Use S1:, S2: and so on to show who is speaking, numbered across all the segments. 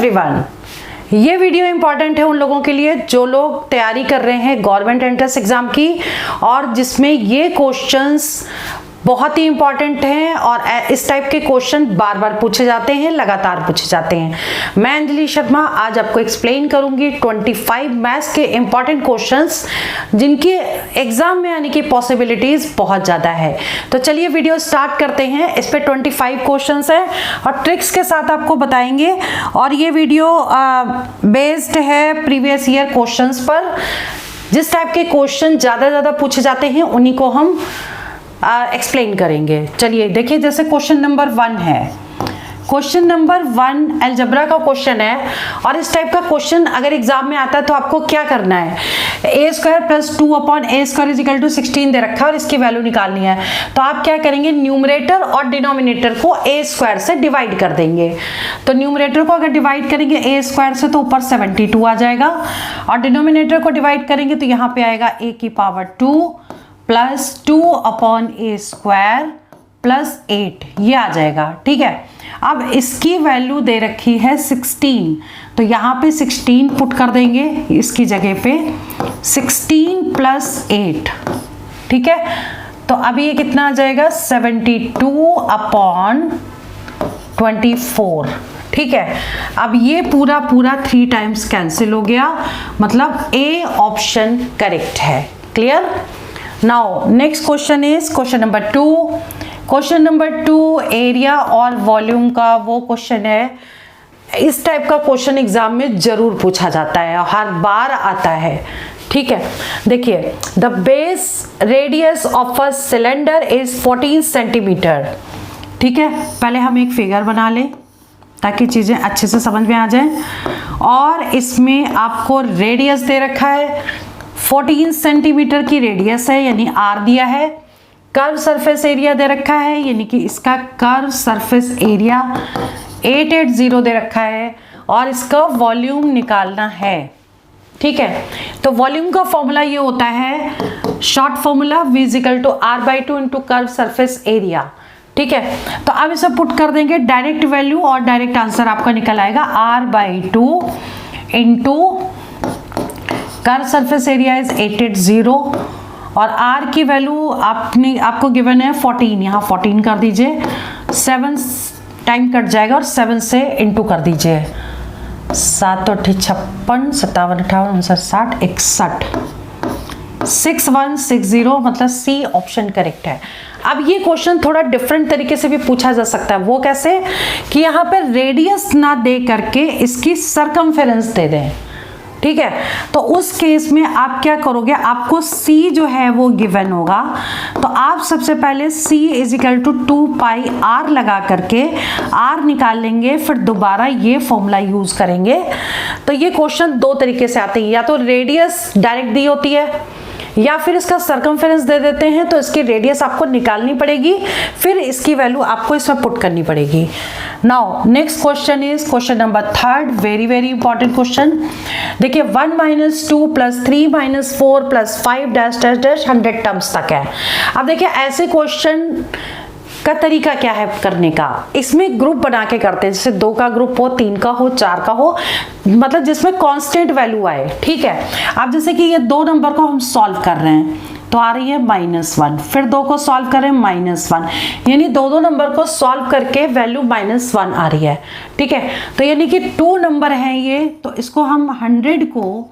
S1: Everyone, ये video important है उन लोगों के लिए जो लोग तैयारी कर रहे हैं गवर्नमेंट एंट्रेंस एग्जाम की और जिसमें ये क्वेश्चंस बहुत ही इंपॉर्टेंट हैं और इस टाइप के क्वेश्चन बार बार पूछे जाते हैं, लगातार पूछे जाते हैं। मैं अंजलि शर्मा आज आपको एक्सप्लेन करूंगी 25 मैथ्स के इंपॉर्टेंट क्वेश्चंस जिनकी एग्जाम में आने की पॉसिबिलिटीज बहुत ज़्यादा है। तो चलिए वीडियो स्टार्ट करते हैं। इस पे 25 क्वेश्चंस हैं और ट्रिक्स के साथ आपको बताएंगे और ये वीडियो बेस्ड है प्रीवियस ईयर क्वेश्चंस पर। जिस टाइप के क्वेश्चन ज़्यादा पूछे जाते हैं उन्हीं को हम एक्सप्लेन करेंगे। चलिए देखिए, जैसे क्वेश्चन नंबर 1 है। क्वेश्चन नंबर 1 अलजेब्रा का क्वेश्चन है और इस टाइप का क्वेश्चन अगर एग्जाम में आता है तो आपको क्या करना है, a² + 2/a² = 16 दे रखा है और इसकी वैल्यू निकालनी है। तो आप क्या करेंगे, न्यूमरेटर और डिनोमिनेटर को a² से डिवाइड कर देंगे। तो न्यूमरेटर को अगर डिवाइड करेंगे a² से तो ऊपर 72 आ जाएगा और डिनोमिनेटर को डिवाइड करेंगे तो यहाँ पे आएगा a⁻² + 2/a² + 8 ये आ जाएगा। ठीक है, अब इसकी वैल्यू दे रखी है 16, तो यहाँ पे 16 पुट कर देंगे इसकी जगह पे 16 + 8। ठीक है, तो अब ये कितना आ जाएगा 72/24। ठीक है, अब ये पूरा 3 टाइम्स कैंसिल हो गया, मतलब ए ऑप्शन करेक्ट है। Clear? Now next question is question number 2। Question number 2 area और वॉल्यूम का वो क्वेश्चन है। इस टाइप का क्वेश्चन एग्जाम में जरूर पूछा जाता है, हर बार आता है। ठीक है, देखिए, the base radius of a cylinder is 14 centimetre. ठीक है, पहले हम एक फिगर बना लें ताकि चीजें अच्छे से समझ में आ जाए। और इसमें आपको रेडियस दे रखा है 14 सेंटीमीटर की रेडियस है, यानी आर दिया है। कर्व सरफेस एरिया दे रखा है, यानी कि इसका कर्व सरफेस एरिया 880 दे रखा है और इसका वॉल्यूम निकालना है। ठीक है, तो वॉल्यूम का फॉर्मूला ये होता है, short formula V = R/2 × curve surface area. ठीक है, तो अब इसे पुट कर देंगे डायरेक्ट वैल्यू और डायरेक्ट आंसर आपका निकल आएगा R/2 × curve surface area is 880 और r की वैल्यू आपको गिवन है 14, यहाँ 14 कर दीजिए, 7 टाइम कट जाएगा और 7 से इंटू कर दीजिए। 7 × 8 = 56, 57 × 58 = 60, 61, 6160, मतलब सी ऑप्शन करेक्ट है। अब ये क्वेश्चन थोड़ा डिफरेंट तरीके से भी पूछा जा सकता है। वो कैसे कि यहाँ पे रेडियस ना दे करके इसकी सरकमफेरेंस दे दें। ठीक है, तो उस केस में आप क्या करोगे, आपको c जो है वो गिवन होगा, तो आप सबसे पहले c = 2πr लगा करके r निकाल लेंगे, फिर दोबारा ये फॉर्मूला यूज करेंगे। तो ये क्वेश्चन 2 तरीके से आते हैं, या तो रेडियस डायरेक्ट दी होती है या फिर इसका सरकमफेरेंस दे देते हैं, तो इसकी रेडियस आपको निकालनी पड़ेगी, फिर इसकी वैल्यू आपको इसमें पुट करनी पड़ेगी। Now next question is question number 3, very important question. देखिए, 1 - 2 + 3 - 4 + 5 -- 100 टर्म्स तक है। अब देखिए, ऐसे क्वेश्चन का तरीका क्या है करने का, इसमें ग्रुप बना के करते हैं, जैसे 2 का ग्रुप हो, 3 का हो, 4 का हो, मतलब जिसमें कांस्टेंट वैल्यू आए। ठीक है, अब जैसे कि ये 2 नंबर को हम सॉल्व कर रहे हैं तो आ रही है -1, फिर 2 को सॉल्व करें -1, यानी 2 नंबर को सॉल्व करके वैल्यू -1 आ रही है। ठीक है, तो यानी कि 2 नंबर है ये, तो इसको हम 100 को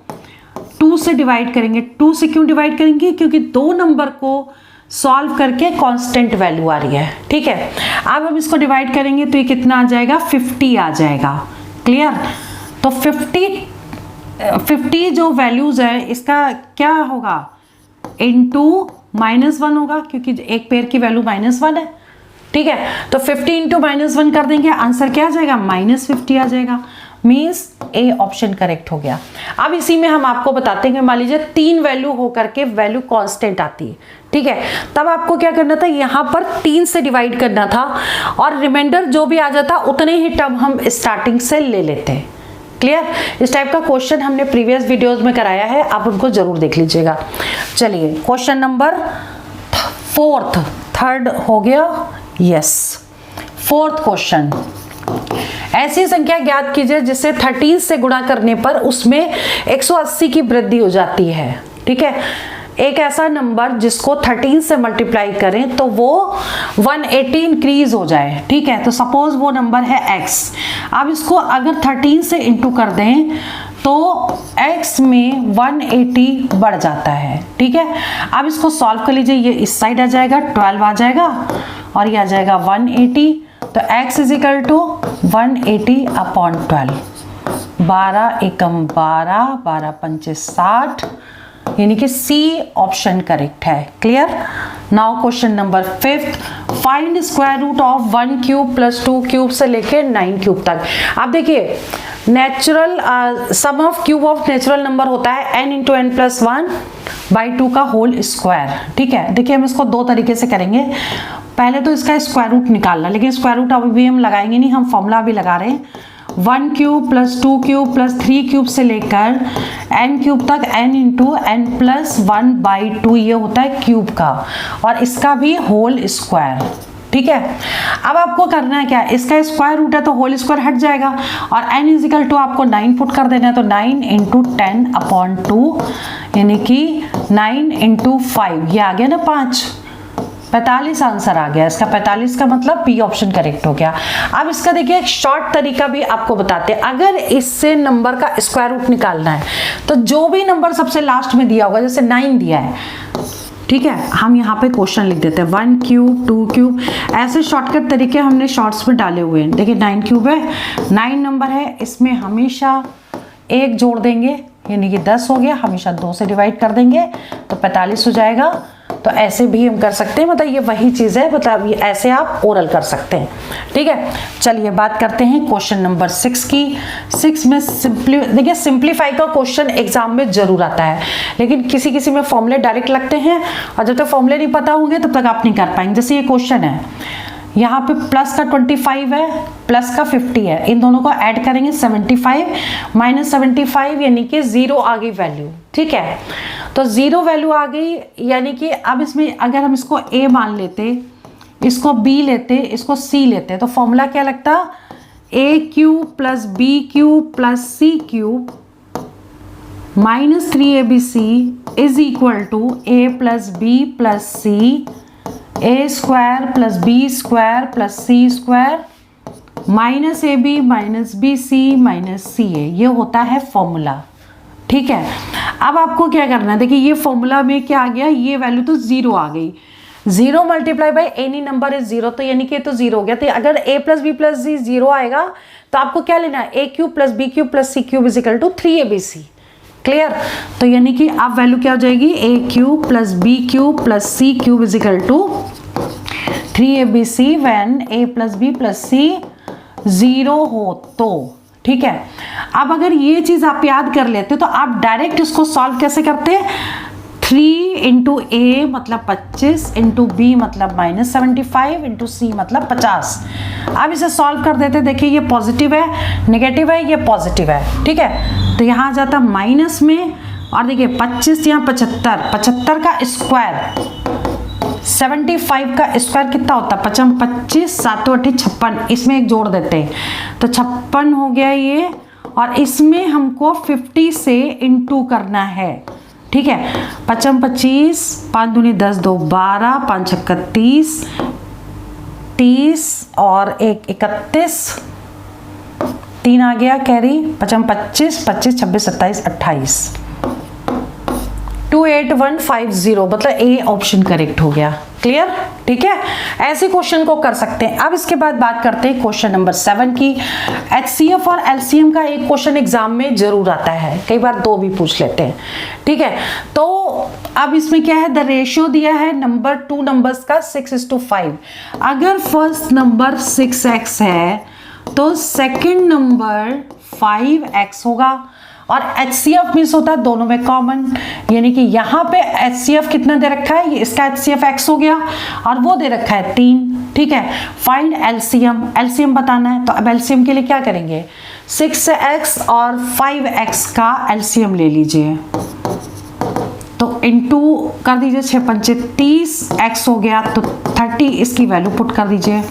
S1: 2 से डिवाइड करेंगे। 2 से क्यों डिवाइड करेंगे, क्योंकि 2 नंबर को सॉल्व करके कांस्टेंट वैल्यू आ रही है। ठीक है, अब हम इसको डिवाइड करेंगे तो ये कितना आ जाएगा, 50 आ जाएगा। क्लियर? तो 50 जो वैल्यूज है इसका क्या होगा, इनटू -1 होगा, क्योंकि एक पेयर की वैल्यू -1 है। ठीक है, तो 50 × -1 कर देंगे, आंसर क्या आ जाएगा, -50 आ जाएगा। मीन्स ए ऑप्शन करेक्ट हो गया। अब इसी में हम आपको बताते हैं, मान लीजिए 3 वैल्यू होकर के वैल्यू कांस्टेंट आती है। ठीक है, तब आपको क्या करना था, यहाँ पर 3 से डिवाइड करना था और रिमाइंडर जो भी आ जाता उतने ही टर्म हम स्टार्टिंग से ले लेते हैं। क्लियर? इस टाइप का क्वेश्चन हमने प्रीवियस वीडियोस में कराया है, आप उनको जरूर देख लीजिएगा। चलिए क्वेश्चन नंबर 4 हो गया। यस, 4th क्वेश्चन, ऐसी संख्या ज्ञात कीजिए जिसे 13 से गुणा करने पर उसमें 180 की वृद्धि हो जाती है। ठीक है, एक ऐसा नंबर जिसको 13 से मल्टीप्लाई करें तो वो 180 इंक्रीज हो जाए। ठीक है, तो सपोज वो नंबर है x। अब इसको अगर 13 से इंटू कर दें तो x में 180 बढ़ जाता है। ठीक है, अब इसको सॉल्व कर लीजिए, ये इस साइड आ जाएगा 12 आ जाएगा और ये आ जाएगा 180। तो x is equal to 180 upon 12। 12 एकम 12, 12 पंचे 60, यानी कि सी ऑप्शन करेक्ट है। Clear. Now question number 5th, find square root of 1 cube plus 2 cube से लेके 9 क्यूब तक। आप देखिए natural sum of cube of natural number होता है n इंटू एन प्लस 1/2 का होल स्क्वायर। ठीक है, देखिए हम इसको दो तरीके से करेंगे। पहले तो इसका स्क्वायर रूट निकालना, लेकिन स्क्वायर रूट अभी भी हम लगाएंगे नहीं, हम फॉर्मूला भी लगा रहे हैं। 1 cube plus 2 cube plus 3 cube से लेकर n क्यूब तक n इंटू एन प्लस 1/2 ये होता है क्यूब का, और इसका भी होल स्क्वायर। ठीक है, अब आपको करना है क्या, इसका स्क्वायर रूट है तो होल स्क्वायर हट जाएगा और n इज इक्वल टू आपको 9 पुट कर देना है। तो 9 इंटू 10 अपॉन 2 यानी कि 9 इंटू 5, ये आ गया ना 5, 45 आंसर आ गया इसका। 45 का मतलब बी ऑप्शन करेक्ट हो गया। अब इसका देखिए एक शॉर्ट तरीका भी आपको बताते हैं। अगर इससे नंबर का स्क्वायर रूट निकालना है तो जो भी नंबर सबसे लास्ट में दिया होगा, जैसे 9 दिया है, ठीक है, हम यहाँ पे क्वेश्चन लिख देते हैं 1 क्यूब 2 क्यूब, ऐसे शॉर्टकट तरीके हमने शॉर्ट्स में डाले हुए हैं। देखिए 9 क्यूब है, 9 नंबर है, इसमें हमेशा 1 जोड़ देंगे यानी कि 10 हो गया, हमेशा 2 से डिवाइड कर देंगे तो 45 हो जाएगा। तो ऐसे भी हम कर सकते हैं, मतलब ये वही चीज़ है, मतलब ये ऐसे आप ओरल कर सकते हैं। ठीक है, चलिए बात करते हैं क्वेश्चन नंबर 6 की। 6 में देखिए सिंप्लीफाई का क्वेश्चन एग्जाम में जरूर आता है, लेकिन किसी किसी में फॉर्मूले डायरेक्ट लगते हैं और जब तक फॉर्मूले नहीं पता होंगे तब तक आप नहीं कर पाएंगे। जैसे ये क्वेश्चन है, यहाँ पे प्लस का 25 है, प्लस का 50 है, इन दोनों को ऐड करेंगे 75 माइनस 75 यानी कि 0 आ गई वैल्यू। ठीक है, तो 0 वैल्यू आ गई, यानी कि अब इसमें अगर हम इसको a मान लेते, इसको b लेते, इसको c लेते, तो फॉर्मूला क्या लगता, a cube plus b cube plus c cube minus 3abc is equal to a plus b plus c, a square plus b square plus c square minus ab minus bc minus ca, ये होता है formula. ठीक है, अब आपको क्या करना है, देखिए ये फॉर्मूला में क्या आ गया, ये वैल्यू तो 0 आ गई। 0 multiply by any number is 0, तो यानी कि ये तो 0 हो गया। तो अगर a plus B plus C 0 आएगा तो आपको क्या लेना है, a cube plus b cube plus c cube is equal to 3abc। Clear, तो यानी कि अब वैल्यू क्या हो जाएगी, a cube plus b cube plus c cube is equal to 3abc when a plus b plus c 0 हो तो। ठीक है, अब अगर ये चीज आप याद कर लेते तो आप डायरेक्ट इसको सॉल्व कैसे करते हैं, 3 इंटू ए मतलब 25 इंटू बी मतलब माइनस 75 इंटू सी मतलब 50। अब इसे सॉल्व कर देते, देखिए ये पॉजिटिव है, नेगेटिव है, ये पॉजिटिव है। ठीक है, तो यहाँ आ जाता माइनस में, और देखिए 25 यहाँ 75, 75 का स्क्वायर 75 का स्क्वायर कितना होता है, 25 7 8 56, इसमें एक जोड़ देते हैं तो 56 हो गया ये, और इसमें हमको 50 से इंटू करना है। ठीक है, 25 5 दूनी 10 2 12 5 छक्का 30 और 1 31, 3 आ गया कैरी, 25 25 26 27 28, 28150 मतलब ए ऑप्शन करेक्ट हो गया। क्लियर, ठीक है, ऐसे क्वेश्चन को कर सकते हैं। अब इसके बाद बात करते हैं क्वेश्चन नंबर 7 की। HCF और LCM का एक क्वेश्चन एग्जाम में जरूर आता है, कई बार 2 भी पूछ लेते हैं। ठीक है, तो अब इसमें क्या है, द रेशियो दिया है नंबर 2 नंबर्स का 6:5। अगर फर्स्ट नंबर 6x है तो सेकंड नंबर 5x होगा, और HCF मीन्स होता है दोनों में कॉमन, यानी कि यहाँ पे HCF कितना दे रखा है, ये इसका HCF x हो गया और वो दे रखा है 3। ठीक है, फाइंड LCM, LCM बताना है, तो अब LCM के लिए क्या करेंगे, 6x और 5x का LCM ले लीजिए, तो इनटू कर दीजिए 6 पंचे 30, x हो गया तो 30, इसकी वैल्यू पुट कर दीजिए,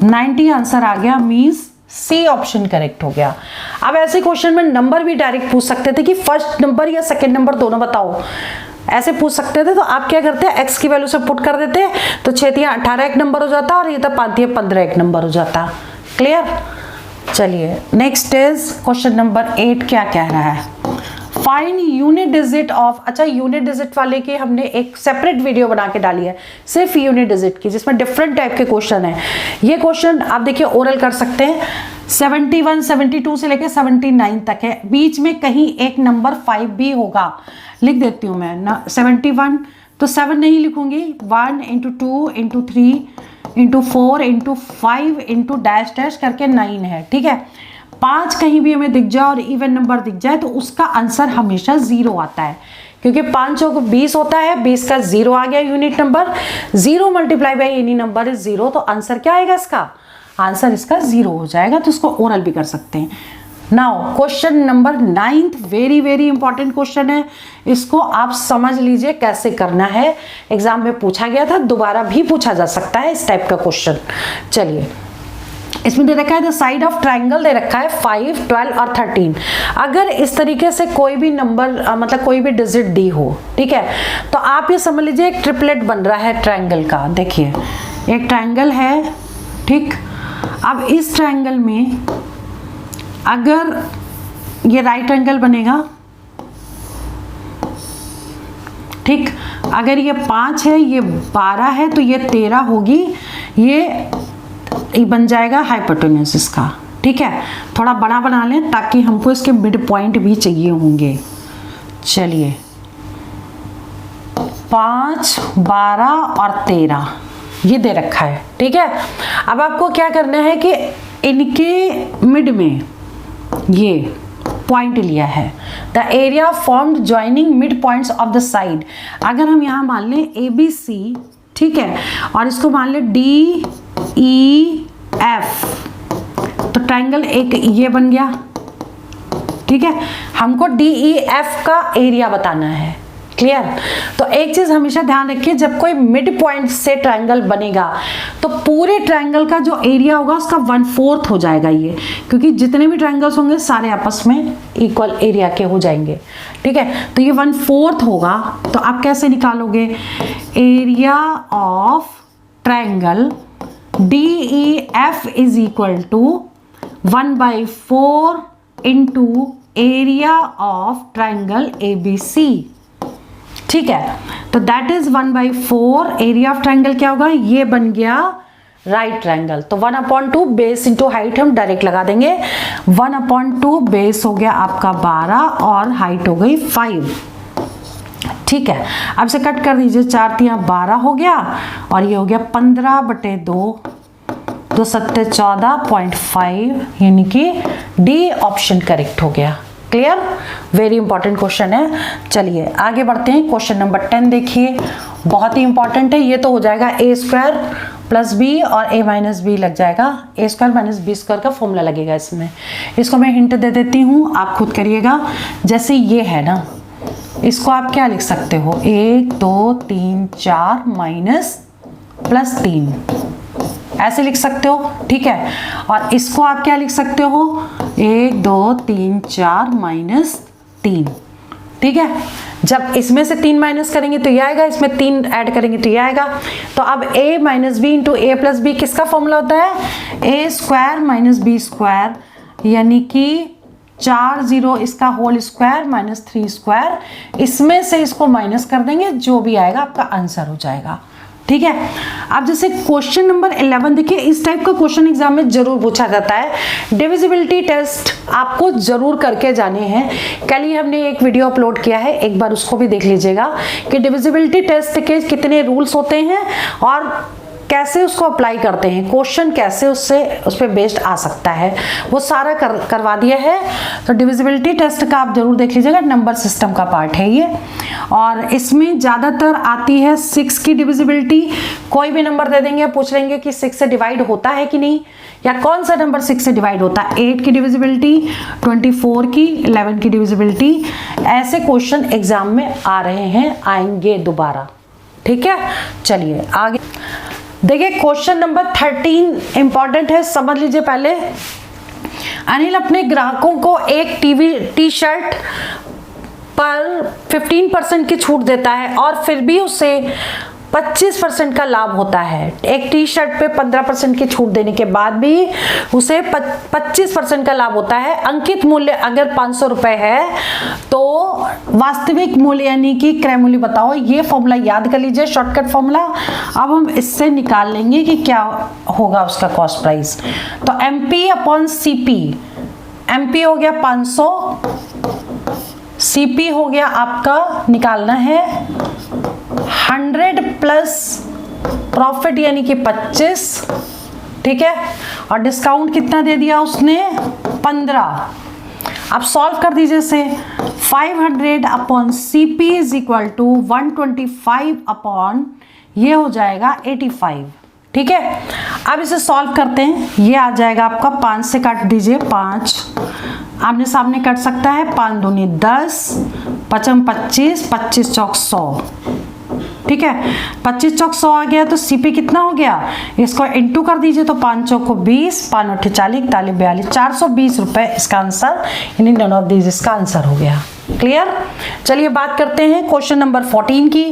S1: 90 आंसर आ गया, मीन्स सी ऑप्शन करेक्ट हो गया। अब ऐसे क्वेश्चन में नंबर भी डायरेक्ट पूछ सकते थे कि फर्स्ट नंबर या सेकंड नंबर दोनों बताओ, ऐसे पूछ सकते थे। तो आप क्या करते हैं, एक्स की वैल्यू से पुट कर देते, तो 6 × 18 एक नंबर हो जाता और ये तो 5 × 15 एक नंबर हो जाता। क्लियर। चलिए नेक्स्ट इज क्वेश्चन नंबर 8 क्या कह रहा है, फाइंड यूनिट डिजिट ऑफ। अच्छा, यूनिट डिजिट वाले की हमने एक सेपरेट वीडियो बना के डाली है सिर्फ यूनिट डिजिट की, जिसमें डिफरेंट टाइप के क्वेश्चन है। ये क्वेश्चन आप देखिए ओरल कर सकते हैं, 71 72 से लेकर 79 तक है, बीच में कहीं एक नंबर 5 भी होगा। लिख देती हूँ मैं ना, 71 तो 7 नहीं लिखूंगी, 1 × 2 × 3 × 4 × 5 × डैश डैश करके 9 है। ठीक है, 5 कहीं भी हमें दिख जाए और इवन नंबर दिख जाए तो उसका आंसर हमेशा 0 आता है, क्योंकि 5 को 20 होता है, 20 का 0 आ गया unit number, 0 × any number is 0, तो आंसर क्या आएगा इसका, आंसर इसका 0 हो जाएगा। तो इसको ओरल भी कर सकते हैं। Now question number 9 very very important question है, इसको आप समझ लीजिए कैसे करना है। एग्जाम में पूछा गया था, दोबारा भी पूछा जा सकता है इस टाइप का क्वेश्चन। चलिए, इसमें दे रखा है द साइड ऑफ ट्राइंगल दे रखा है 5, 12 और 13। अगर इस तरीके से कोई भी नंबर मतलब कोई भी डिजिट दी हो, ठीक है, तो आप ये समझ लीजिए एक ट्रिपलेट बन रहा है ट्राइंगल का। देखिए एक ट्राइंगल है, ठीक। अब इस ट्राइंगल में अगर ये राइट एंगल बनेगा, ठीक, अगर ये 5 है, ये 12 है, तो ये 13 होगी, ये बन जाएगा हाइपोटेन्यूज इसका। ठीक है, थोड़ा बड़ा बना लें ताकि हमको इसके मिड पॉइंट भी चाहिए होंगे। चलिए 5, 12 और 13 ये दे रखा है। ठीक है, अब आपको क्या करना है कि इनके मिड में ये पॉइंट लिया है, the area formed joining mid points of the side. अगर हम यहाँ मान लें ABC, ठीक है, और इसको मान लें DEF, तो ट्राइंगल एक ये बन गया। ठीक है, हमको DEF का एरिया बताना है। क्लियर। तो एक चीज हमेशा ध्यान रखिए, जब कोई मिड पॉइंट से ट्राइंगल बनेगा तो पूरे ट्राइंगल का जो एरिया होगा उसका 1/4 हो जाएगा ये, क्योंकि जितने भी ट्राइंगल्स होंगे सारे आपस में इक्वल एरिया के हो जाएंगे। ठीक है, तो ये 1/4 होगा। तो आप कैसे निकालोगे, area of triangle DEF is equal to 1/4 into area of triangle ABC। ठीक है, तो that is 1/4 area of triangle क्या होगा, ये बन गया राइट ट्राइंगल। तो 1/2 बेस इंटू हाइट हम डायरेक्ट लगा देंगे। 1/2 बेस हो गया आपका 12 और हाइट हो गई 5। ठीक है, अब से कट कर दीजिए, 4 × 12 हो गया और ये हो गया 15/2, 2 7 14.5, यानी कि डी ऑप्शन करेक्ट हो गया। क्लियर, वेरी इंपॉर्टेंट क्वेश्चन है। चलिए आगे बढ़ते हैं। क्वेश्चन नंबर 10 देखिए, बहुत ही इंपॉर्टेंट है। ये तो हो जाएगा a² + b और a - b लग जाएगा। a² - b² का फॉर्मूला लगेगा इसमें। इसको मैं हिंट दे देती हूँ, आप खुद करिएगा। जैसे ये है ना, इसको आप क्या लिख सकते हो, 1 2 3 4 -+3 ऐसे लिख सकते हो। ठीक है, और इसको आप क्या लिख सकते हो, 1 2 3 4 -3। ठीक है, जब इसमें से 3 माइनस करेंगे तो ये आएगा, इसमें 3 ऐड करेंगे तो ये आएगा। तो अब a - b into a + b किसका फॉर्मूला होता है, a² - b², यानी कि 4 0 इसका होल स्क्वायर -3²। इसमें से इसको माइनस कर देंगे, जो भी आएगा आपका आंसर हो जाएगा। ठीक है, अब जैसे क्वेश्चन नंबर 11 देखिए, इस टाइप का क्वेश्चन एग्जाम में जरूर पूछा जाता है। डिविजिबिलिटी टेस्ट आपको जरूर करके जाने हैं। कल ही हमने एक वीडियो अपलोड किया है, एक बार उसको भी देख लीजिएगा कि डिविजिबिलिटी टेस्ट के कितने रूल्स होते हैं और कैसे उसको अप्लाई करते हैं, क्वेश्चन कैसे उस पर बेस्ड आ सकता है, वो सारा करवा दिया है। तो डिविजिबिलिटी टेस्ट का आप जरूर देख लीजिएगा, नंबर सिस्टम का पार्ट है ये। और इसमें ज़्यादातर आती है 6 की डिविजिबिलिटी। कोई भी नंबर दे देंगे, पूछ लेंगे कि 6 से डिवाइड होता है कि नहीं, या कौन सा नंबर 6 से डिवाइड होता है। 8 की डिविजिबिलिटी, 24 की, 11 की डिविजिबिलिटी, ऐसे क्वेश्चन एग्जाम में आ रहे हैं, आएंगे दोबारा। ठीक है, चलिए आगे देखिए। क्वेश्चन नंबर 13 इंपॉर्टेंट है, समझ लीजिए पहले। अनिल अपने ग्राहकों को एक टी शर्ट पर 15% की छूट देता है और फिर भी उसे 25% का लाभ होता है। एक टी शर्ट पे 15% की छूट देने के बाद भी उसे 25% का लाभ होता है। अंकित मूल्य अगर 500 रुपए है तो वास्तविक मूल्य यानी कि क्रय मूल्य बताओ। ये फॉर्मूला याद कर लीजिए, शॉर्टकट फॉर्मूला। अब हम इससे निकाल लेंगे कि क्या होगा उसका कॉस्ट प्राइस। तो MP अपॉन CP, MP हो गया 500, CP हो गया आपका, निकालना है 100 प्लस प्रॉफिट यानी कि 25, ठीक है, और डिस्काउंट कितना दे दिया उसने 15। अब सॉल्व कर दीजिए इसे। 500 upon CP is equal to 125 upon ये हो जाएगा 85, ठीक है। अब इसे सॉल्व करते हैं। ये आ जाएगा आपका 5 से काट दीजिए, 5 आमने सामने कट सकता है, 5 दूनी 10, 5 25, 25 चौक 100, ठीक है। 25 चौक 100 आ गया तो CP कितना हो गया, इसको इंटू कर दीजिए तो 5 चौक को 20, 5 8 40, 41 42, 420 रुपए इसका आंसर, यानी नन ऑफ दीज इसका आंसर हो गया। क्लियर। चलिए बात करते हैं क्वेश्चन नंबर 14 की।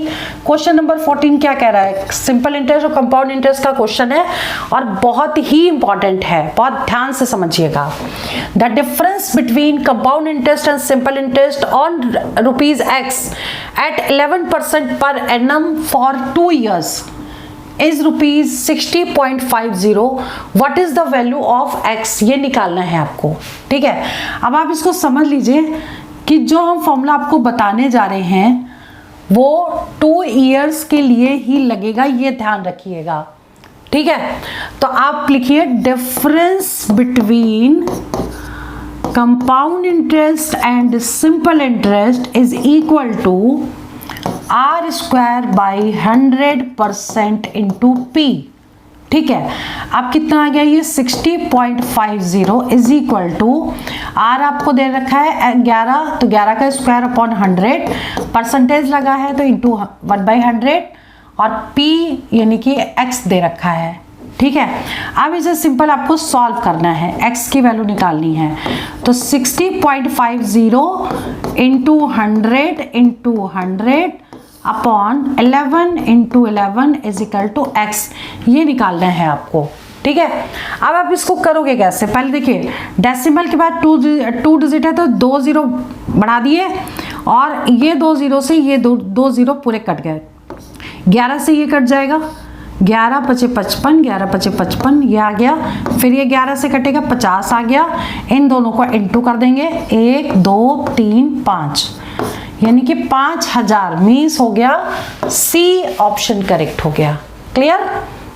S1: क्वेश्चन नंबर 14 क्या कह रहा है, सिंपल इंटरेस्ट और कंपाउंड इंटरेस्ट का क्वेश्चन है और बहुत ही इंपॉर्टेंट है, बहुत ध्यान से समझिएगा। The difference between compound interest and simple interest on ₹X at 11% per annum for 2 years is ₹60.50. What is the value of X? ये निकालना है आपको, ठीक है। अब आप इसको समझ लीजिए कि जो हम फॉर्मूला आपको बताने जा रहे हैं वो 2 इयर्स के लिए ही लगेगा, ये ध्यान रखिएगा, ठीक है। तो आप लिखिए difference between compound interest and simple interest is equal to R² by 100% into P, ठीक है। अब कितना आ गया ये 60.50 इज इक्वल टू R आपको दे रखा है 11, तो 11 का स्क्वायर अपॉन 100, परसेंटेज लगा है तो इंटू 1/100 और P यानी कि X दे रखा है, ठीक है। अब इसे सिंपल आपको सॉल्व करना है, X की वैल्यू निकालनी है। तो 60.50 into 100 upon 11 into 11 is equal to X, ये निकालना है आपको, ठीक है। अब आप इसको करोगे कैसे, पहले देखिए डेसिमल के बाद 2 डिजिट है तो 2 0 बढ़ा दिए और ये 2 0 से ये 2 0 पूरे कट गए, 11 से ये कट जाएगा, 11 5 55, 11 5 55 ये आ गया, फिर ये 11 से कटेगा 50 आ गया, इन दोनों को इंटू कर देंगे 1 2 3 5, यानी कि 5000 मीन्स हो गया C ऑप्शन करेक्ट हो गया। क्लियर।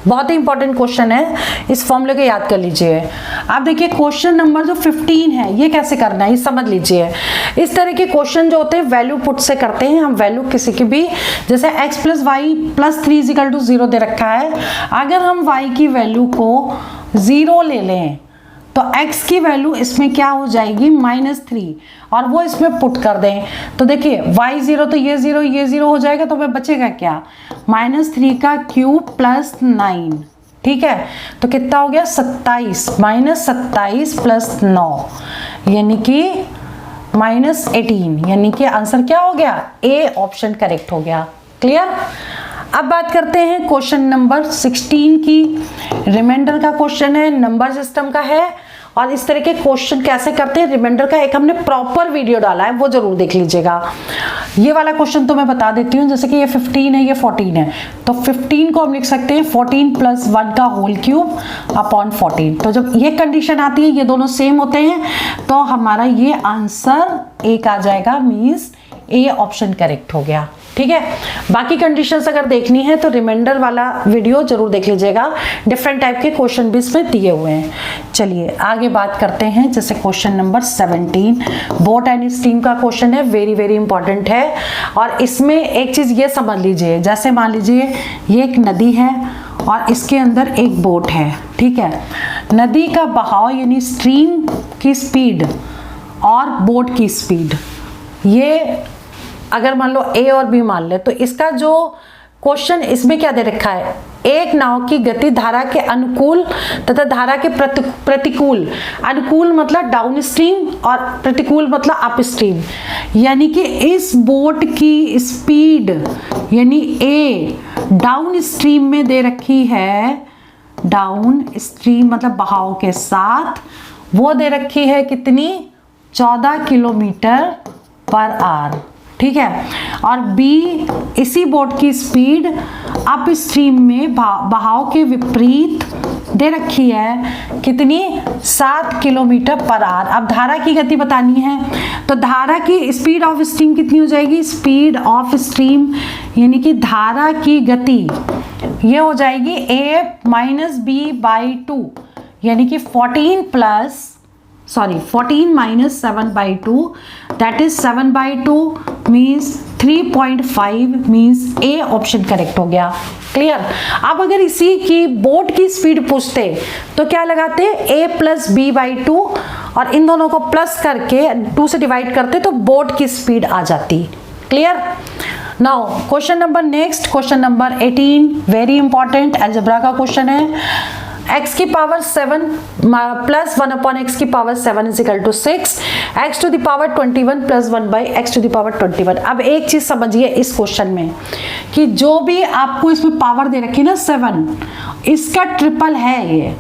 S1: बहुत ही इंपॉर्टेंट क्वेश्चन है, इस फॉर्मूले को याद कर लीजिए। आप देखिए क्वेश्चन नंबर जो 15 है ये कैसे करना है ये समझ लीजिए। इस तरह के क्वेश्चन जो होते हैं वैल्यू पुट से करते हैं हम, वैल्यू किसी की भी, जैसे x + y + 3 = 0 दे रखा है, अगर हम y की वैल्यू को 0 ले लें तो x की वैल्यू इसमें क्या हो जाएगी -3 और वो इसमें पुट कर दें तो देखिए y 0 तो ये 0 हो जाएगा, तो हमें बचेगा क्या -3 का क्यूब + 9, ठीक है। तो कितना हो गया 27, -27 + 9 यानी कि -18, यानी कि आंसर क्या हो गया A ऑप्शन करेक्ट हो गया। क्लियर। अब बात करते हैं क्वेश्चन नंबर 16 की। रिमाइंडर का क्वेश्चन है, नंबर सिस्टम का है और इस तरह के क्वेश्चन कैसे करते हैं रिमाइंडर का एक हमने प्रॉपर वीडियो डाला है, वो जरूर देख लीजिएगा। ये वाला क्वेश्चन तो मैं बता देती हूँ, जैसे कि ये 15 है ये 14 है, तो 15 को हम लिख सकते हैं 14 + 1 का होल क्यूब अपॉन 14। तो जब ये कंडीशन आती है ये दोनों सेम होते हैं तो हमारा ये आंसर एक आ जाएगा, मीन्स A ऑप्शन करेक्ट हो गया। ठीक है। बाकी कंडीशंस अगर देखनी है तो रिमाइंडर वाला वीडियो जरूर देख लीजिएगा, डिफरेंट टाइप के क्वेश्चन भी इसमें दिए हुए हैं। चलिए आगे बात करते हैं, जैसे question number 17 boat and steam का क्वेश्चन है, वेरी वेरी इंपॉर्टेंट है। और इसमें एक चीज ये समझ लीजिए, जैसे मान लीजिए ये एक नदी है और इसके अंदर एक बोट है, ठीक है। नदी का बहाव यानी स्ट्रीम की स्पीड और बोट की स्पीड, ये अगर मान लो A और B मान ले तो इसका जो क्वेश्चन इसमें क्या दे रखा है, एक नाव की गति धारा के अनुकूल तथा धारा के प्रतिकूल, अनुकूल मतलब डाउन स्ट्रीम और प्रतिकूल मतलब अप स्ट्रीम, यानी कि इस बोट की स्पीड यानी ए डाउन स्ट्रीम में दे रखी है, डाउन स्ट्रीम मतलब बहाव के साथ, वो दे रखी है कितनी, 14 किलोमीटर पर आवर, ठीक है। और बी इसी बोट की स्पीड अप स्ट्रीम में बहाव के विपरीत दे रखी है कितनी, 7 किलोमीटर पर आवर। अब धारा की गति बतानी है, तो धारा की स्पीड ऑफ स्ट्रीम कितनी हो जाएगी, स्पीड ऑफ स्ट्रीम यानी कि धारा की गति ये हो जाएगी a माइनस बी बाई 2, यानी कि 14 minus 7 by 2, that is 7 by 2 means 3.5 means A option correct हो गया। क्लियर। अब अगर इसी की बोट की स्पीड पूछते तो क्या लगाते, a प्लस बी बाई 2 और इन दोनों को प्लस करके 2 से डिवाइड करते तो बोट की स्पीड आ जाती। Clear. Now question number next, question number 18 very important algebra का क्वेश्चन है। x की पावर 7 प्लस 1 अपॉन एक्स की power 7 is equal to 6, x to the power 21 plus 1 by x to the power 21। अब एक चीज समझिए इस क्वेश्चन में कि जो भी आपको इसमें पावर दे रखी है ना 7, इसका ट्रिपल है ये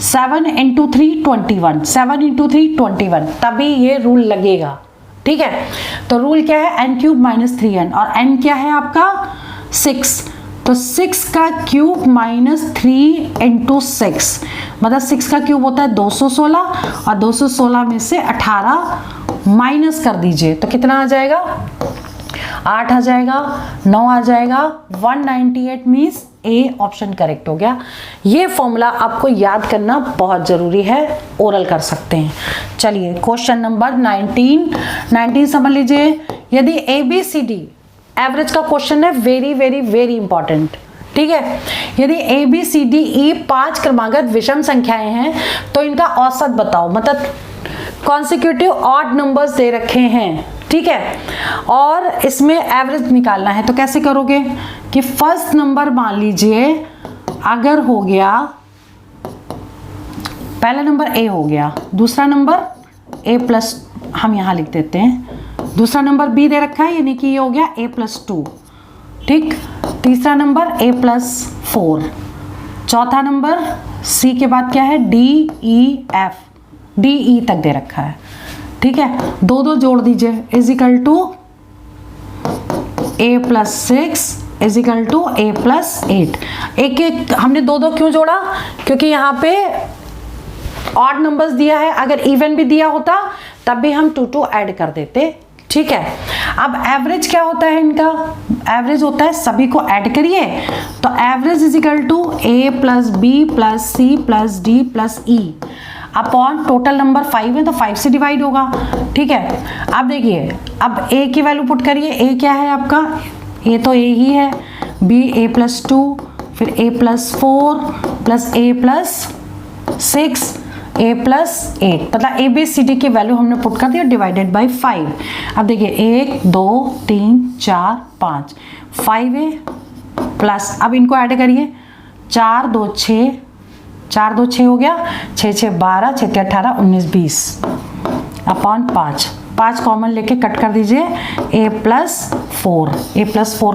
S1: 7 इंटू 3 21, 7 इंटू 3 21, तभी ये रूल लगेगा। ठीक है, तो रूल क्या है, n क्यूब माइनस 3n और n क्या है आपका 6, तो 6 का क्यूब माइनस 3 इंटू 6 मतलब 6 का क्यूब होता है 216 और 216 में से 18 माइनस कर दीजिए तो कितना आ जाएगा, 8 आ जाएगा, 9 आ जाएगा, 198 मीन्स ए ऑप्शन करेक्ट हो गया। ये फॉर्मूला आपको याद करना बहुत जरूरी है, ओरल कर सकते हैं। चलिए क्वेश्चन नंबर 19 समझ लीजिए। यदि ABCD एवरेज का क्वेश्चन है, वेरी वेरी वेरी इंपॉर्टेंट। ठीक है, यदि ABCDE 5 क्रमागत विषम संख्याएं हैं तो इनका औसत बताओ, मतलब कॉन्सिक्यूटिव ऑड नंबर्स दे रखे हैं। ठीक है, और इसमें एवरेज निकालना है तो कैसे करोगे कि फर्स्ट नंबर मान लीजिए अगर हो गया, पहला नंबर A हो गया, दूसरा नंबर A प्लस हम यहां लिख देते हैं, दूसरा नंबर B दे रखा है यानी कि ये हो गया A प्लस 2, ठीक, तीसरा नंबर A प्लस 4, चौथा नंबर C के बाद क्या है D E तक दे रखा है। ठीक है, दो जोड़ दीजिए is equal to A plus 6 is equal to A plus 8। एक हमने दो क्यों जोड़ा, क्योंकि यहाँ पे ऑड नंबर्स दिया है, अगर इवन भी दिया होता तब भी हम 2 ऐड कर देते। ठीक है, अब एवरेज क्या होता है इनका, एवरेज होता है सभी को ऐड करिए तो average is equal to A plus B plus C plus D plus E upon total number 5 है तो 5 से डिवाइड होगा। ठीक है, अब देखिए अब A की वैल्यू पुट करिए, A क्या है आपका, A तो A ही है, B A प्लस 2 फिर A plus 4 plus A plus 6 A plus 8, मतलब ABCD की वैल्यू हमने पुट कर दिया डिवाइडेड बाई 5। अब देखिए 1 2 3 4 5 5A प्लस, अब इनको ऐड करिए 4 2 6 4 2 6 हो गया, 6 6 12 6 3 18 19 20 अपॉन 5 कॉमन लेके कट कर दीजिए, A प्लस 4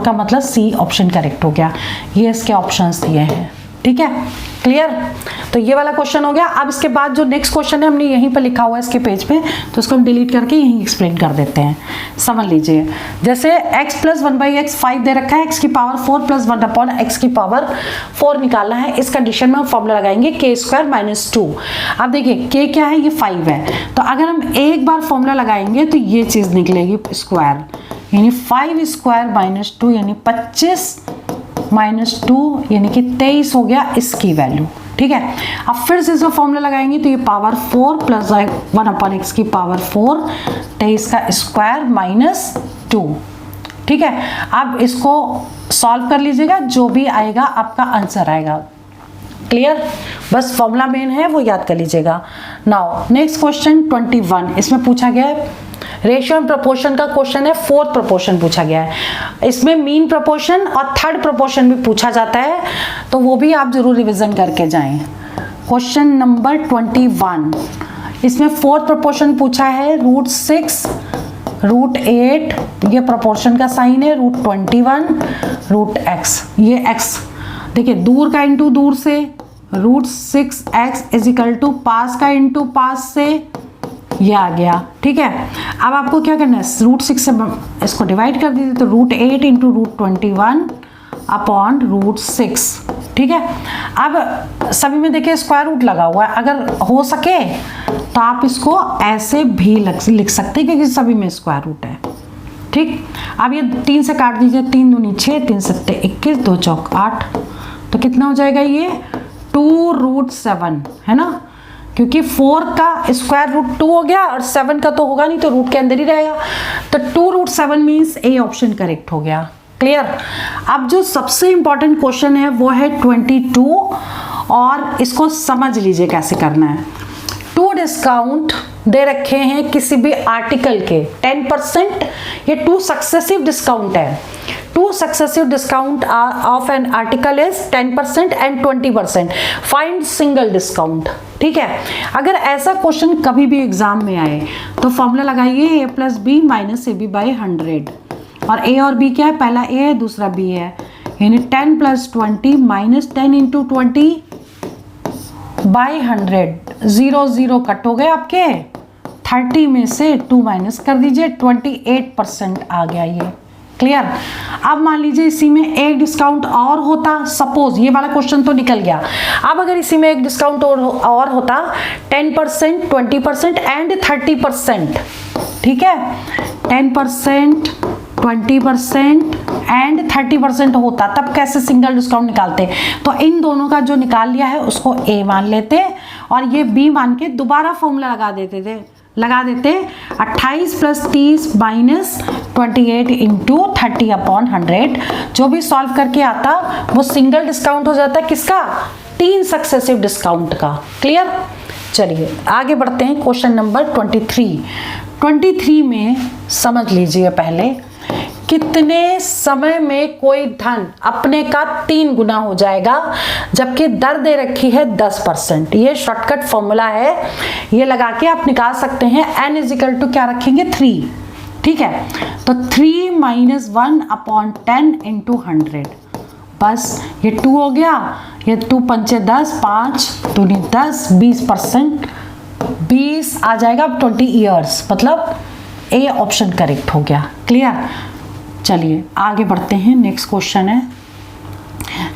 S1: का मतलब C ऑप्शन करेक्ट हो गया। ये इसके ऑप्शंस दिए हैं। ठीक है, क्लियर। तो ये वाला क्वेश्चन हो गया। अब इसके बाद जो नेक्स्ट क्वेश्चन है हमने यहीं पर लिखा हुआ है इसके पेज पे, तो इसको हम डिलीट करके यहीं एक्सप्लेन कर देते हैं। समझ लीजिए, जैसे x प्लस 1 बाई एक्स 5 दे रखा है, x की पावर 4 प्लस 1 अपॉन एक्स की पावर 4 निकालना है। इस कंडीशन में हम फॉर्मूला लगाएंगे k स्क्वायर माइनस 2। अब देखिए k क्या है, ये 5 है, तो अगर हम एक बार फॉर्मूला लगाएंगे तो ये चीज़ निकलेगी स्क्वायर, यानी 5 स्क्वायर माइनस 2 यानी 25 माइनस 2 यानी कि 23 हो गया इसकी वैल्यू। ठीक है, अब फिर से इसका फॉर्मूला लगाएंगे तो ये पावर 4 प्लस 1 अपॉन एक्स की पावर 4, 23 का स्क्वायर माइनस 2। ठीक है, अब इसको सॉल्व कर लीजिएगा, जो भी आएगा आपका आंसर आएगा। क्लियर, बस फॉर्मूला मेन है वो याद कर लीजिएगा। नाउ नेक्स्ट क्वेश्चन 21, इसमें पूछा गया है रेशियो एंड प्रोपोर्शन का क्वेश्चन है, फोर्थ प्रोपोर्शन पूछा गया है। इसमें मीन प्रोपोर्शन और थर्ड प्रोपोर्शन भी पूछा जाता है, तो वो भी आप जरूर रिवीजन करके जाएं। क्वेश्चन नंबर 21, इसमें फोर्थ प्रोपोर्शन पूछा है, √6 √8, ये प्रोपोर्शन का साइन है, √21 √x, ये x देखिए दूर का इंटू दूर से, √6x इज इक्वल टू पास का इंटू पास से, ये आ गया। ठीक है, अब आपको क्या करना है, √6 से इसको डिवाइड कर दीजिए, तो √8 इंटू √21 अपॉन √6। ठीक है, अब सभी में देखिए स्क्वायर रूट लगा हुआ है, अगर हो सके तो आप इसको ऐसे भी लिख सकते हैं क्योंकि सभी में स्क्वायर रूट है। ठीक, अब ये 3 से काट दीजिए, 3 दूनी 6, 3 सत्ते 21, 2 चौक 8, तो कितना हो जाएगा ये 2√7 है ना, क्योंकि 4 का स्क्वायर रूट 2 हो गया और 7 का तो होगा नहीं, तो रूट के अंदर ही रहेगा, तो 2√7 मीन्स ए ऑप्शन करेक्ट हो गया। क्लियर। अब जो सबसे इंपॉर्टेंट क्वेश्चन है वो है 22, और इसको समझ लीजिए कैसे करना है। 2 डिस्काउंट दे रखे हैं किसी भी आर्टिकल के 10%, ये 2 सक्सेसिव डिस्काउंट है। 2 successive discount of an article is 10% and 20%, find single discount. ठीक है, अगर ऐसा क्वेश्चन कभी भी एग्जाम में आए तो फॉर्मूला लगाइए a + b - ab/100, और a और b क्या है, पहला a है दूसरा b है, यानी 10 + 20 - 10 × 20/100, 0 0 कट हो गए आपके, 30 में से 2 माइनस कर दीजिए, 28% आ गया ये। क्लियर। अब मान लीजिए इसी में एक डिस्काउंट और होता, सपोज ये वाला क्वेश्चन तो निकल गया, अब अगर इसी में एक डिस्काउंट और होता 10%, 20% एंड 30%, ठीक है, 10%, 20% एंड 30% होता, तब कैसे सिंगल डिस्काउंट निकालते, तो इन दोनों का जो निकाल लिया है उसको A मान लेते और ये B मान के दोबारा फॉर्मूला लगा देते 28 + 30 - 28 × 30/100, जो भी सॉल्व करके आता वो सिंगल डिस्काउंट हो जाता है किसका, 3 सक्सेसिव डिस्काउंट का। क्लियर। चलिए आगे बढ़ते हैं, क्वेश्चन नंबर 23 में समझ लीजिए पहले, कितने समय में कोई धन अपने का 3 गुना हो जाएगा जबकि दर दे रखी है 10%। ये शॉर्टकट फॉर्मूला है, ये लगा के आप निकाल सकते हैं। n = क्या रखेंगे, 3। ठीक है, तो 3 - 1/10 × 100, बस ये 2 हो गया, ये 2 × 5 = 10, 5 दूनी 10, 20%, 20 आ जाएगा 20 ईयर्स, मतलब ए ऑप्शन करेक्ट हो गया। क्लियर। चलिए आगे बढ़ते हैं, नेक्स्ट क्वेश्चन है,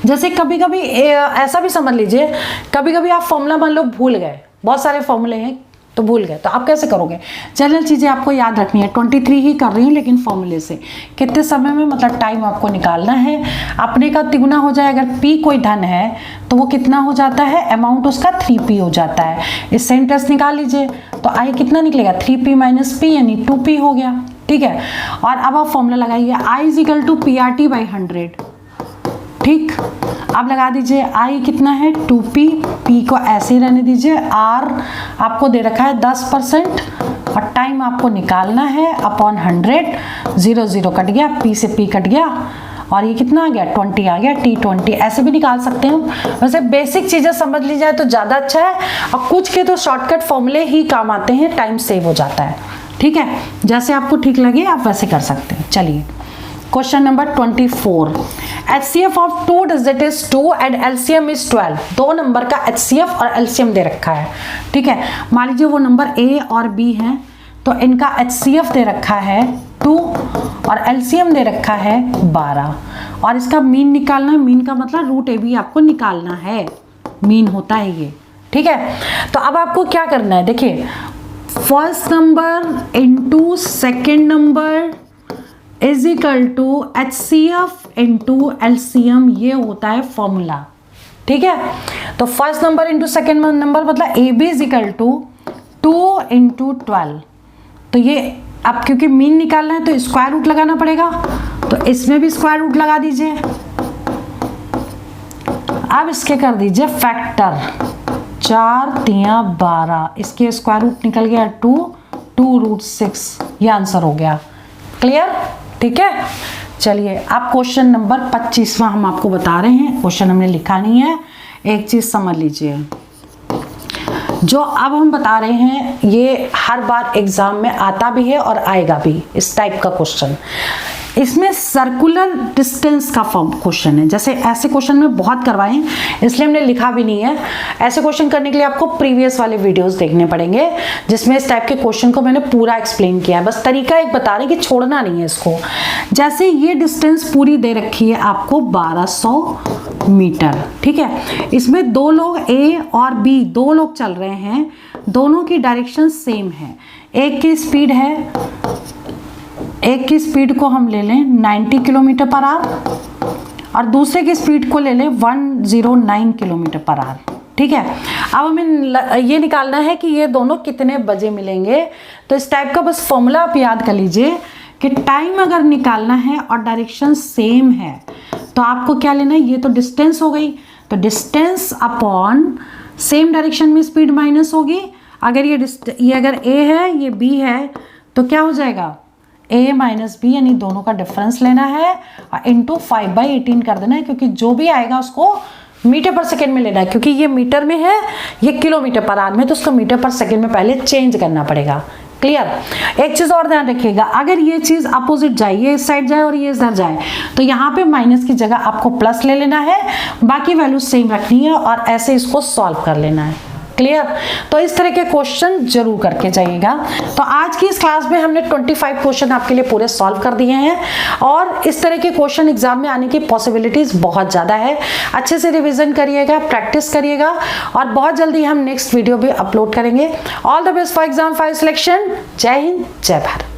S1: जैसे कभी कभी ऐसा भी समझ लीजिए, कभी कभी आप फॉर्मूला मान लो भूल गए, बहुत सारे फॉर्मूले हैं तो भूल गए, तो आप कैसे करोगे, जनरल चीज़ें आपको याद रखनी है। 23 ही कर रही हूँ लेकिन फॉर्मूले से, कितने समय में मतलब टाइम आपको निकालना है, अपने का तिगुना हो जाए, अगर P कोई धन है तो वो कितना हो जाता है, अमाउंट उसका 3P हो जाता है। इससे इंटरेस्ट निकाल लीजिए, तो I कितना निकलेगा, 3P - P यानी 2P हो गया। ठीक है, और अब आप फॉर्मूला लगाइए, I = PRT/100। ठीक, अब लगा दीजिए I कितना है, 2P, P को ऐसे ही रहने दीजिए, R आपको दे रखा है 10% और टाइम आपको निकालना है अपॉन 100, 0 0 कट गया, P से P कट गया और ये कितना आ गया, 20 आ गया, T20 ऐसे भी निकाल सकते हैं। वैसे बेसिक चीज़ें समझ ली जाए तो ज़्यादा अच्छा है, और कुछ के तो शॉर्टकट फॉर्मूले ही काम आते हैं, टाइम सेव हो जाता है। ठीक है, जैसे आपको ठीक लगे आप वैसे कर सकते हैं। चलिए question number 24, HCF of 2 digit is 2 and LCM is 12। 2 number का HCF और LCM दे रखा है। ठीक है, मान लीजिए वो नंबर A और B हैं, तो इनका HCF दे रखा है 2 और LCM दे रखा है 12, और इसका मीन निकालना है, मीन का मतलब √AB आपको निकालना है, मीन होता है ये। ठीक है, तो अब आपको क्या करना है, देखिए first number into second number is equal to HCF into LCM, ये होता है फॉर्मूला। ठीक है, तो first number into second number मतलब AB इज इक्वल टू 2 × 12, तो ये अब क्योंकि मीन निकालना है तो स्क्वायर रूट लगाना पड़ेगा, तो इसमें भी स्क्वायर रूट लगा दीजिए। अब इसके कर दीजिए फैक्टर, 4 × 3 = 12, इसके स्क्वायर रूट निकल गया 2, 2√6, ये आंसर हो गया। क्लियर? ठीक है, चलिए अब क्वेश्चन नंबर 25वां हम आपको बता रहे हैं। क्वेश्चन हमने लिखा नहीं है, एक चीज समझ लीजिए, जो अब हम बता रहे हैं ये हर बार एग्जाम में आता भी है और आएगा भी, इस टाइप का क्वेश्चन। इसमें सर्कुलर डिस्टेंस का फॉर्म क्वेश्चन है। जैसे ऐसे क्वेश्चन में बहुत करवाए हैं, इसलिए हमने लिखा भी नहीं है। ऐसे क्वेश्चन करने के लिए आपको प्रीवियस वाले वीडियोस देखने पड़ेंगे, जिसमें इस टाइप के क्वेश्चन को मैंने पूरा एक्सप्लेन किया है। बस तरीका एक बता रहे हैं कि छोड़ना नहीं है इसको। जैसे ये डिस्टेंस पूरी दे रखी है आपको 1200 मीटर, ठीक है। इसमें दो लोग ए और बी, दो लोग चल रहे हैं, दोनों की डायरेक्शन सेम है। एक की स्पीड है, एक की स्पीड को हम ले लें 90 किलोमीटर पर आवर और दूसरे की स्पीड को ले लें 109 किलोमीटर पर आवर, ठीक है। अब हमें ये निकालना है कि ये दोनों कितने बजे मिलेंगे। तो इस टाइप का बस फॉर्मूला आप याद कर लीजिए कि टाइम अगर निकालना है और डायरेक्शन सेम है तो आपको क्या लेना है, ये तो डिस्टेंस हो गई, तो डिस्टेंस अपॉन सेम डायरेक्शन में स्पीड माइनस होगी। अगर ये अगर ए है ये बी है तो क्या हो जाएगा, a माइनस बी, यानी दोनों का डिफरेंस लेना है और इंटू 5/18 कर देना है, क्योंकि जो भी आएगा उसको मीटर पर सेकेंड में लेना है। क्योंकि ये मीटर में है, ये किलोमीटर पर आवर में, तो उसको मीटर पर सेकेंड में पहले चेंज करना पड़ेगा। क्लियर? एक चीज और ध्यान रखिएगा, अगर ये चीज अपोजिट जाए, ये इस साइड जाए और ये इधर जाए, तो यहाँ पे माइनस की जगह आपको प्लस ले लेना है, बाकी वैल्यू सेम रखनी है और ऐसे इसको सॉल्व कर लेना है। क्लियर? तो इस तरह के क्वेश्चन जरूर करके जाइएगा। तो आज की इस क्लास में हमने 25 क्वेश्चन आपके लिए पूरे सॉल्व कर दिए हैं और इस तरह के क्वेश्चन एग्जाम में आने की पॉसिबिलिटीज बहुत ज़्यादा है। अच्छे से रिवीजन करिएगा, प्रैक्टिस करिएगा और बहुत जल्दी हम नेक्स्ट वीडियो भी अपलोड करेंगे। All the best for exam 5 selection. जय हिंद, जय भारत।